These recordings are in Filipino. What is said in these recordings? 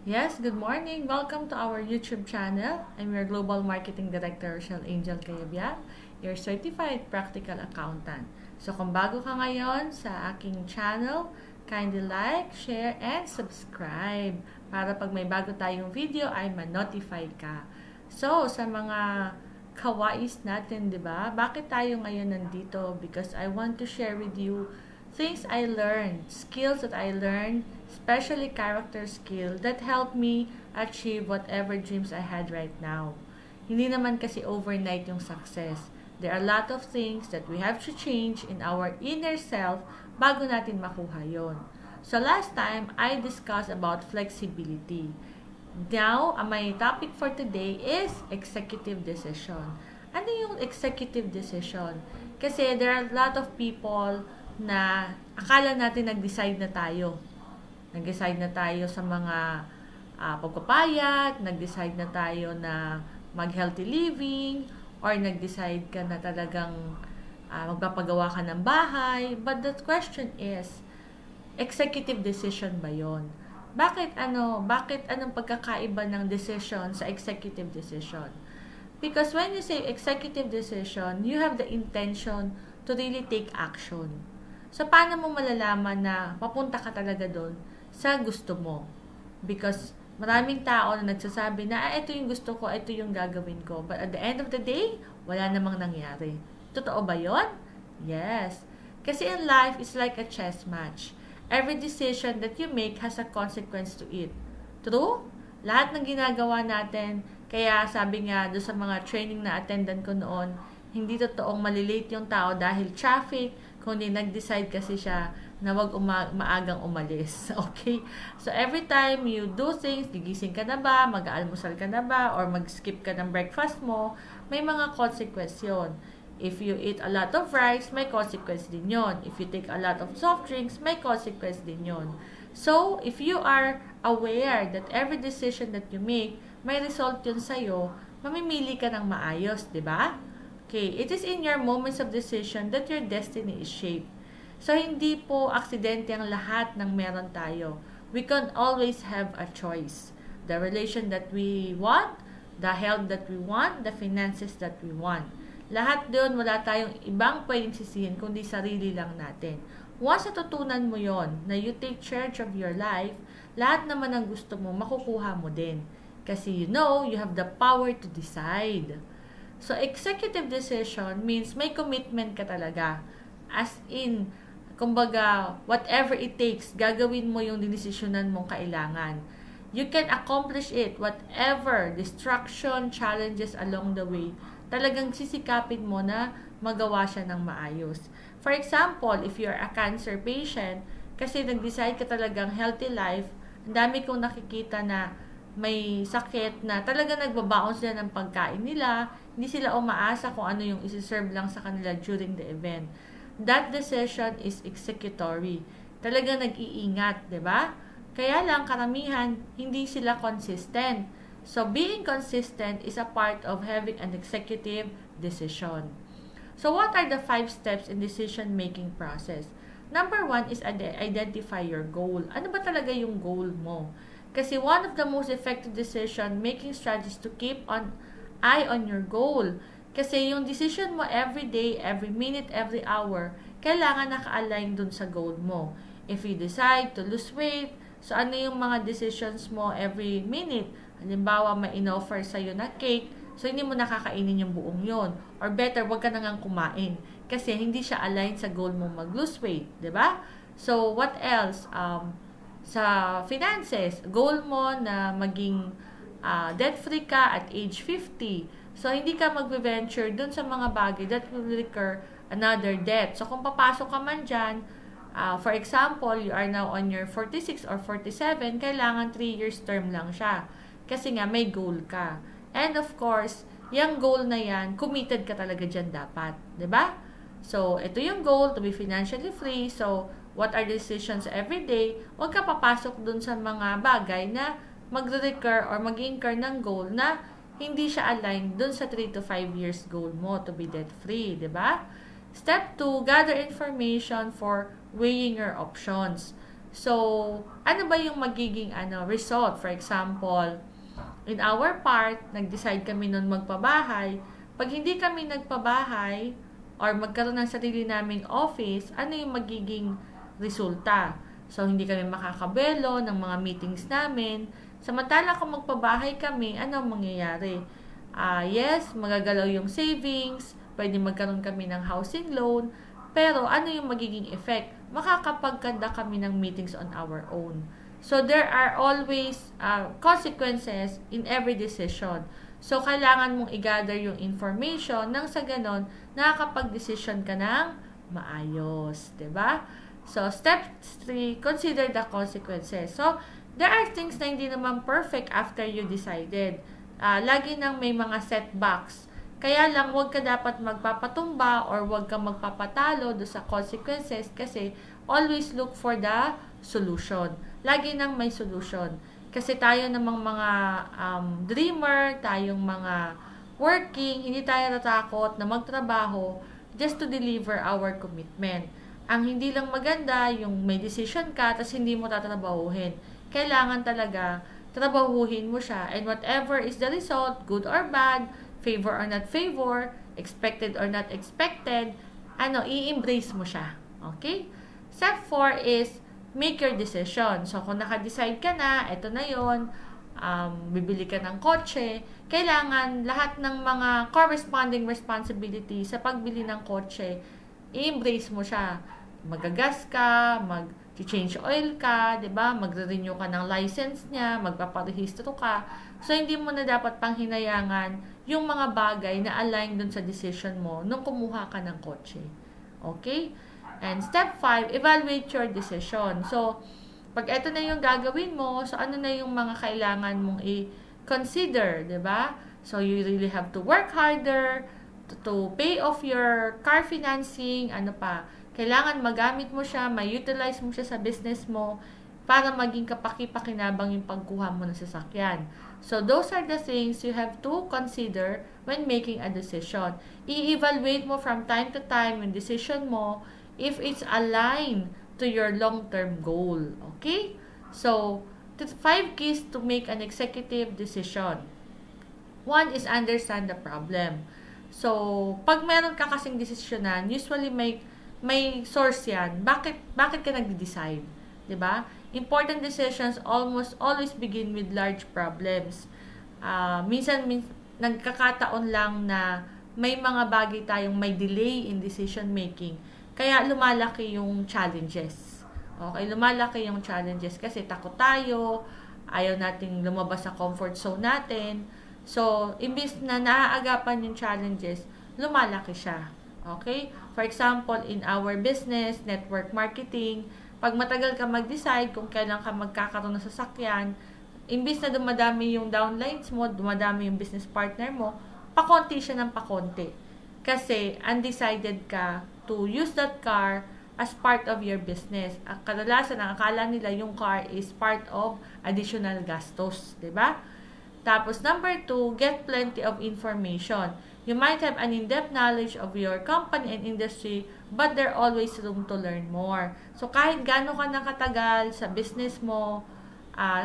Yes, good morning. Welcome to our YouTube channel. I'm your Global Marketing Director, Rochelle Angel Cayabyab, your Certified Practical Accountant. So kung bago ka ngayon sa aking channel, kindly like, share, and subscribe para pag may bago tayong video ay ma-notify ka. So, sa mga kawais natin, di ba? Bakit tayo ngayon nandito? Because I want to share with you things I learned, skills that I learned, especially character skill that helped me achieve whatever dreams I had right now. Hindi naman kasi overnight yung success. There are a lot of things that we have to change in our inner self bago natin makuha yon. So last time, I discussed about flexibility. Now, my topic for today is executive decision. Ano yung executive decision? Kasi there are a lot of people na akala natin nag-decide na tayo. Nag-decide na tayo sa mga pagpapayat, nag-decide na tayo na mag-healthy living, or nag-decide ka na talagang magpapagawa ka ng bahay. But the question is, executive decision ba yon? Bakit anong pagkakaiba ng decision sa executive decision? Because when you say executive decision, you have the intention to really take action. So, paano mo malalaman na papunta ka talaga doon sa gusto mo? Because maraming tao na nagsasabi na, ito yung gusto ko, ito yung gagawin ko. But at the end of the day, wala namang nangyari. Totoo ba yon? Yes. Kasi in life, it's like a chess match. Every decision that you make has a consequence to it. True? Lahat ng ginagawa natin, kaya sabi nga doon sa mga training na attendant ko noon, hindi totoong malilate yung tao dahil traffic, kundi nag-decide kasi siya na wag maagang umalis. Okay? So, every time you do things, gigising ka na ba, mag-aalmusal ka na ba, or mag-skip ka ng breakfast mo, may mga consequence yun. If you eat a lot of rice, may consequence din yon. If you take a lot of soft drinks, may consequence din yon. So, if you are aware that every decision that you make, may result yun sa'yo, mamimili ka ng maayos, di ba? Okay, it is in your moments of decision that your destiny is shaped. So, hindi po aksidente ang lahat ng meron tayo. We can always have a choice. The relation that we want, the health that we want, the finances that we want. Lahat doon, wala tayong ibang pwedeng sisihin, kundi sarili lang natin. Once natutunan mo yon na you take charge of your life, lahat naman ng gusto mo, makukuha mo din. Kasi you have the power to decide. So, executive decision means may commitment ka talaga. As in, kumbaga, whatever it takes, gagawin mo yung dinesisyonan mong kailangan. You can accomplish it, whatever distraction, challenges along the way, talagang sisikapin mo na magawa siya ng maayos. For example, if you're a cancer patient, kasi nag-decide ka talagang healthy life, ang dami kong nakikita na may sakit na talaga nagbabaon sila ng pagkain nila, hindi sila umaasa kung ano yung isi-serve lang sa kanila during the event. That decision is executory. Talaga nag-iingat, di ba? Kaya lang karamihan, hindi sila consistent. So, being consistent is a part of having an executive decision. So, what are the 5 steps in decision-making process? Number 1 is identify your goal. Ano ba talaga yung goal mo? Kasi one of the most effective decision-making strategies to keep an eye on your goal. Kasi yung decision mo every day, every minute, every hour, kailangan naka-align dun sa goal mo. If you decide to lose weight, so ano yung mga decisions mo every minute? Halimbawa, may in-offer sa'yo na cake, so hindi mo nakakainin yung buong yon. Or better, wag ka na ngang kumain. Kasi hindi siya aligned sa goal mo mag-lose weight. Diba? So, what else? Sa finances, goal mo na maging debt-free ka at age 50. So, hindi ka mag-venture dun sa mga bagay that will recur another debt. So, kung papasok ka man dyan, for example, you are now on your 46 or 47, kailangan 3 years term lang siya. Kasi nga, may goal ka. And of course, yung goal na yan, committed ka talaga dyan dapat. 'Di ba? So, ito yung goal, to be financially free. So, what are decisions every day? Huwag ka papasok dun sa mga bagay na magre-recur or mag-incur ng goal na hindi siya aligned dun sa 3 to 5 years goal mo to be debt-free, di ba? Step 2, gather information for weighing your options. So, ano ba yung magiging result? For example, in our part, nag-decide kami nun magpabahay. Pag hindi kami nagpabahay or magkaroon ng sarili naming office, ano yung magiging resulta? So, hindi kami makakabelo ng mga meetings namin. Samantala kung magpabahay kami, ano mangyayari? Yes, magagalaw yung savings, pwede magkaroon kami ng housing loan, pero ano yung magiging effect? Makakapagkanda kami ng meetings on our own. So, there are always consequences in every decision. So, kailangan mong i-gather yung information nang sa ganon, nakakapag-decision ka ng maayos. Diba? So, step 3, consider the consequences. So, there are things na hindi naman perfect after you decided. Lagi nang may mga setbacks. Kaya lang, huwag ka dapat magpapatumba or huwag ka magpapatalo do sa consequences kasi always look for the solution. Lagi nang may solution. Kasi tayo namang mga dreamer, tayong mga working, hindi tayo natakot na magtrabaho just to deliver our commitment. Ang hindi lang maganda, yung may decision ka, tapos hindi mo tatrabahuhin. Kailangan talaga, trabahuhin mo siya. And whatever is the result, good or bad, favor or not favor, expected or not expected, i-embrace mo siya. Okay? Step 4 is, make your decision. So, kung naka-decide ka na, eto na yon, bibili ka ng kotse, kailangan lahat ng mga corresponding responsibility sa pagbili ng kotse, i-embrace mo siya. Magagas ka, mag-change oil ka, 'di ba? Magre-renew ka ng license niya, magpaparehistro ka. So, hindi mo na dapat panghinayangan yung mga bagay na align dun sa decision mo nung kumuha ka ng kotse. Okay? And step 5, evaluate your decision. So, pag ito na yung gagawin mo, so ano na yung mga kailangan mong i-consider, 'di ba? So, you really have to work harder to pay off your car financing, ano pa, kailangan magamit mo siya, ma-utilize mo siya sa business mo para maging kapaki-pakinabang yung pagkuha mo ng sasakyan. So, those are the things you have to consider when making a decision. I-evaluate mo from time to time yung decision mo if it's aligned to your long-term goal. Okay? So, 5 keys to make an executive decision. 1 is understand the problem. So, pag meron ka kasing desisyonan, usually may source yan. Bakit ka nagde-decide? 'Di ba? Important decisions almost always begin with large problems. Minsan nagkakataon lang na may mga bagay tayong may delay in decision making. Kaya lumalaki yung challenges. Okay, lumalaki yung challenges kasi takot tayo, ayaw nating lumabas sa comfort zone natin. So, imbis na naaagapan yung challenges, lumalaki siya. Okay? For example, in our business, network marketing, pag matagal ka mag-decide kung kailan ka magkakaroon ng sasakyan, imbis na dumadami yung downlines mo, dumadami yung business partner mo, pakonti siya ng pakonti. Kasi undecided ka to use that car as part of your business. Kadalasan, ang akala nila yung car is part of additional gastos. Diba? Tapos, number 2, get plenty of information. You might have an in-depth knowledge of your company and industry, but there always room to learn more. So, kahit gaano ka nakatagal sa business mo,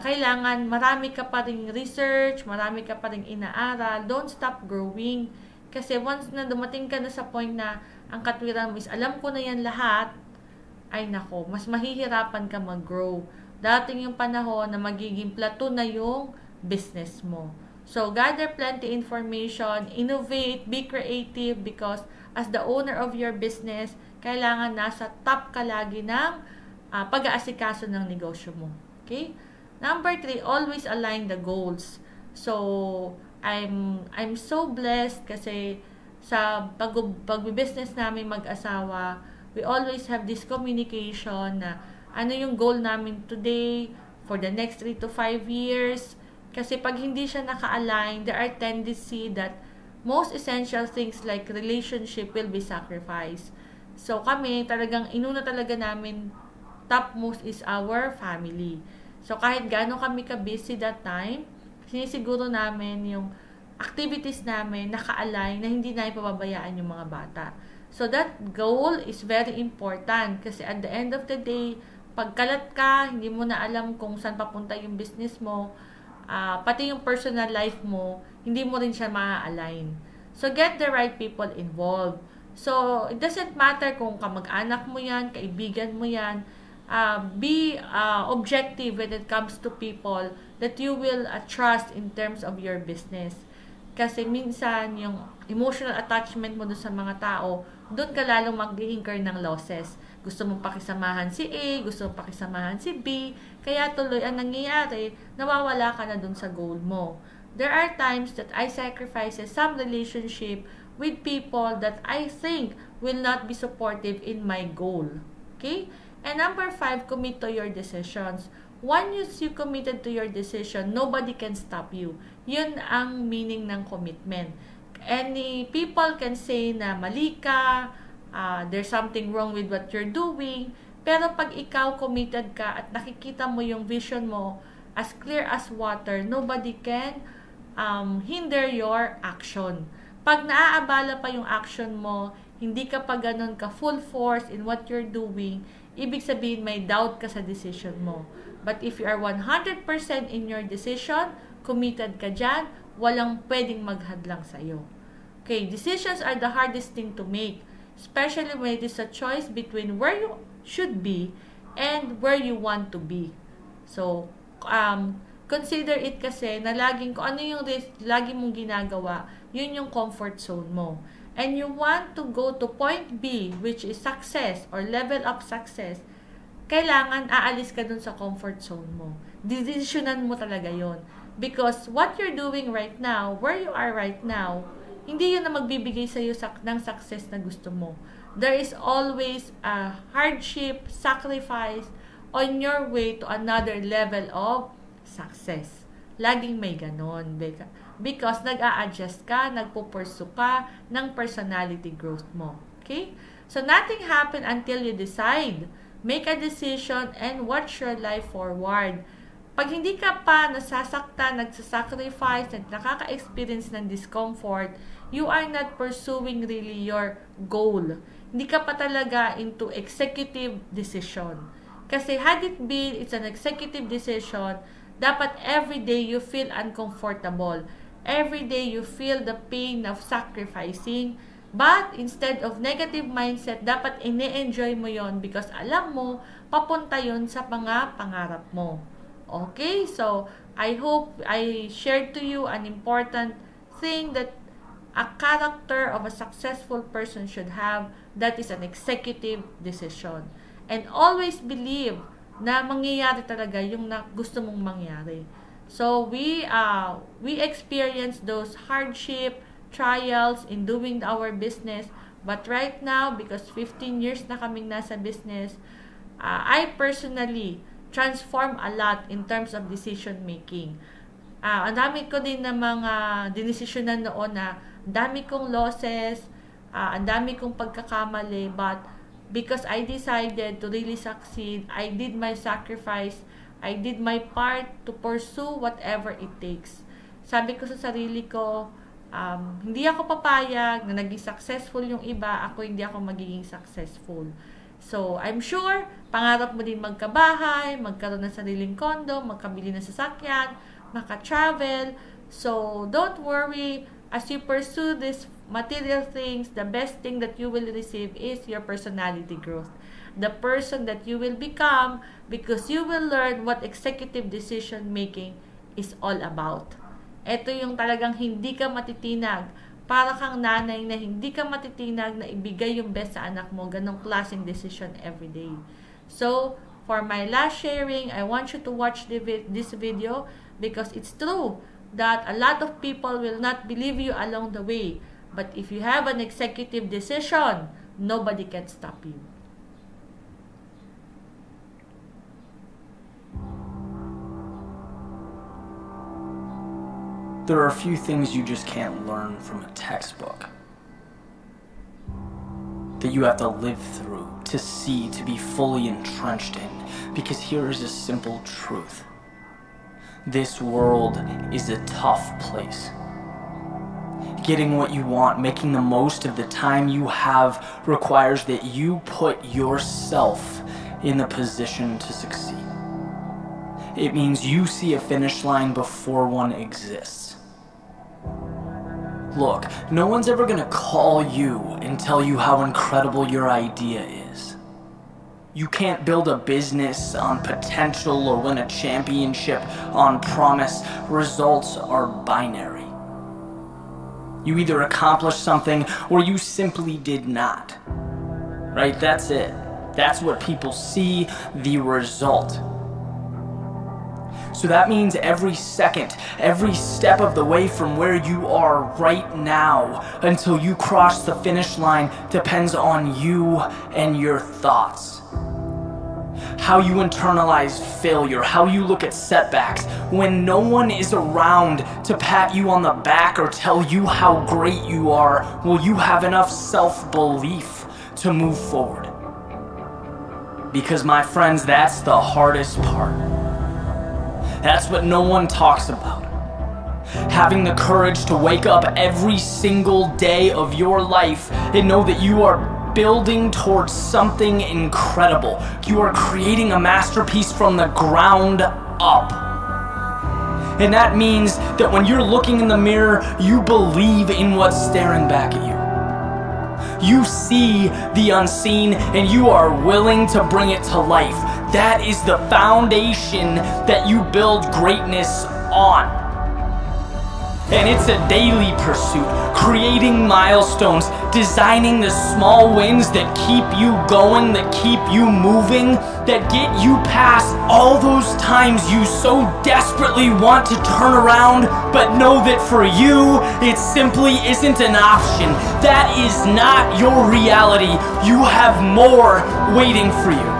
kailangan marami ka pa ring research, marami ka pa ring inaaral, don't stop growing. Kasi once na dumating ka na sa point na ang katwiran mo is, alam ko na yan lahat, ay nako, mas mahihirapan ka mag-grow. Dating yung panahon na magiging plateau na yung business mo. So, gather plenty information, innovate, be creative because as the owner of your business, kailangan nasa top ka lagi ng pag-aasikaso ng negosyo mo. Okay? Number 3, always align the goals. So, I'm so blessed kasi sa pag-business namin mag-asawa, we always have this communication na ano yung goal namin today, for the next 3 to 5 years. Kasi pag hindi siya naka-align, there are tendency that most essential things like relationship will be sacrificed. So kami, talagang inuna talaga namin, topmost is our family. So kahit gaano kami ka-busy that time, sinisiguro namin yung activities namin naka-align na hindi na ipababayaan yung mga bata. So that goal is very important kasi at the end of the day, pagkalat ka, hindi mo na alam kung saan papunta yung business mo, pati yung personal life mo, hindi mo rin siya ma-align. So, get the right people involved. So, it doesn't matter kung kamag-anak mo yan, kaibigan mo yan, be objective when it comes to people that you will trust in terms of your business. Kasi minsan, yung emotional attachment mo doon sa mga tao, doon ka lalong mag-incur ng losses. Gusto mong pakisamahan si A, gusto mong pakisamahan si B, kaya tuloy ang nangyayari, nawawala ka na doon sa goal mo. There are times that I sacrifice some relationship with people that I think will not be supportive in my goal. Okay? And number 5, commit to your decisions. Once you committed to your decision, nobody can stop you. Yun ang meaning ng commitment. Any people can say na mali ka, there's something wrong with what you're doing, pero pag ikaw committed ka at nakikita mo yung vision mo as clear as water, nobody can hinder your action. Pag naaabala pa yung action mo, hindi ka pa ganun ka full force in what you're doing, ibig sabihin may doubt ka sa decision mo. But if you are 100% in your decision, committed ka dyan, walang pwedeng maghadlang sa'yo. Okay, decisions are the hardest thing to make, especially when it is a choice between where you should be and where you want to be. So, consider it kasi na laging, kung ano yung lagi mong ginagawa, yun yung comfort zone mo. And you want to go to point B, which is success or level up success, kailangan aalis ka dun sa comfort zone mo. Decisionan mo talaga yon. Because what you're doing right now, where you are right now, hindi yun na magbibigay sa'yo ng success na gusto mo. There is always a hardship, sacrifice on your way to another level of success. Laging may ganon. Because nag-a-adjust ka, nagpo-pursue ka ng personality growth mo. Okay? So, nothing happen until you decide. Make a decision and watch your life forward. Pag hindi ka pa nasasaktan, nagsasacrifice, at nakaka-experience ng discomfort, you are not pursuing really your goal. Hindi ka pa talaga into executive decision. Kasi had it been, it's an executive decision, dapat every day you feel uncomfortable. Every day you feel the pain of sacrificing. But instead of negative mindset, dapat ine-enjoy mo yon because alam mo, papunta yon sa mga pangarap mo. Okay? So, I hope I shared to you an important thing that a character of a successful person should have, that is an executive decision. And always believe na mangyayari talaga yung gusto mong mangyari. So, we experience those hardship, trials in doing our business. But right now, because 15 years na kaming nasa business, I personally transform a lot in terms of decision making. Ang dami ko din na mga dinesisyonan noon na dami kong losses, ang dami kong pagkakamali, but because I decided to really succeed, I did my sacrifice, I did my part to pursue whatever it takes. Sabi ko sa sarili ko, hindi ako papayag na naging successful yung iba, ako hindi ako magiging successful. So, I'm sure, pangarap mo din magkabahay, magkaroon ng sariling kondo, magkabili ng sasakyan, maka-travel. So, don't worry, as you pursue these material things, the best thing that you will receive is your personality growth. The person that you will become, because you will learn what executive decision making is all about. Ito yung talagang hindi ka matitinag. Para kang nanay na hindi ka matitinag na ibigay yung best sa anak mo. Ganong klaseng decision every day. So, for my last sharing, I want you to watch this video because it's true that a lot of people will not believe you along the way. But if you have an executive decision, nobody can stop you. There are a few things you just can't learn from a textbook. That you have to live through, to see, to be fully entrenched in. Because here is a simple truth. This world is a tough place. Getting what you want, making the most of the time you have, requires that you put yourself in the position to succeed. It means you see a finish line before one exists. Look, no one's ever gonna call you and tell you how incredible your idea is. You can't build a business on potential or win a championship on promise. Results are binary. You either accomplished something or you simply did not. Right? That's it. That's what people see, the result. So that means every second, every step of the way from where you are right now until you cross the finish line depends on you and your thoughts. How you internalize failure, how you look at setbacks. When no one is around to pat you on the back or tell you how great you are, will you have enough self-belief to move forward? Because my friends, that's the hardest part. That's what no one talks about. Having the courage to wake up every single day of your life and know that you are building towards something incredible. You are creating a masterpiece from the ground up. And that means that when you're looking in the mirror, you believe in what's staring back at you. You see the unseen and you are willing to bring it to life. That is the foundation that you build greatness on. And it's a daily pursuit, creating milestones, designing the small wins that keep you going, that keep you moving, that get you past all those times you so desperately want to turn around, but know that for you, it simply isn't an option. That is not your reality. You have more waiting for you.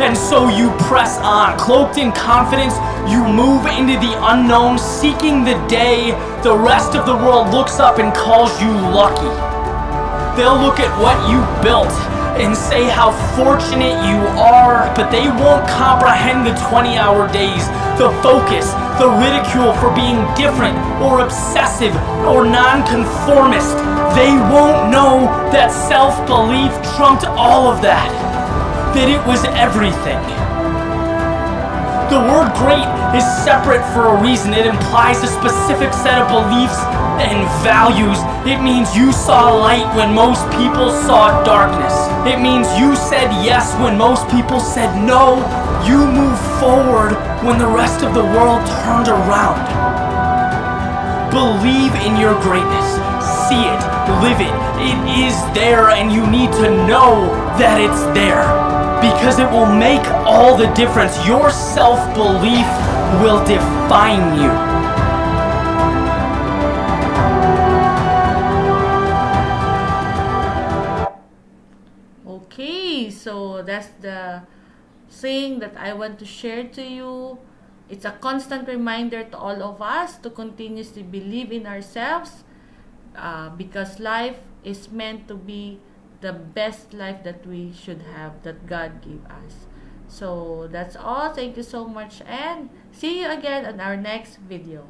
And so you press on, cloaked in confidence, you move into the unknown, seeking the day the rest of the world looks up and calls you lucky. They'll look at what you built and say how fortunate you are, but they won't comprehend the 20-hour days, the focus, the ridicule for being different or obsessive or nonconformist. They won't know that self-belief trumped all of that. That it was everything. The word great is separate for a reason. It implies a specific set of beliefs and values. It means you saw light when most people saw darkness. It means you said yes when most people said no. You moved forward when the rest of the world turned around. Believe in your greatness. See it. Live it. It is there, and you need to know that it's there. Because it will make all the difference. Your self-belief will define you. Okay, so that's the saying that I want to share to you. It's a constant reminder to all of us to continuously believe in ourselves, because life is meant to be the best life that we should have, that God gave us. So that's all. Thank you so much, and see you again on our next video.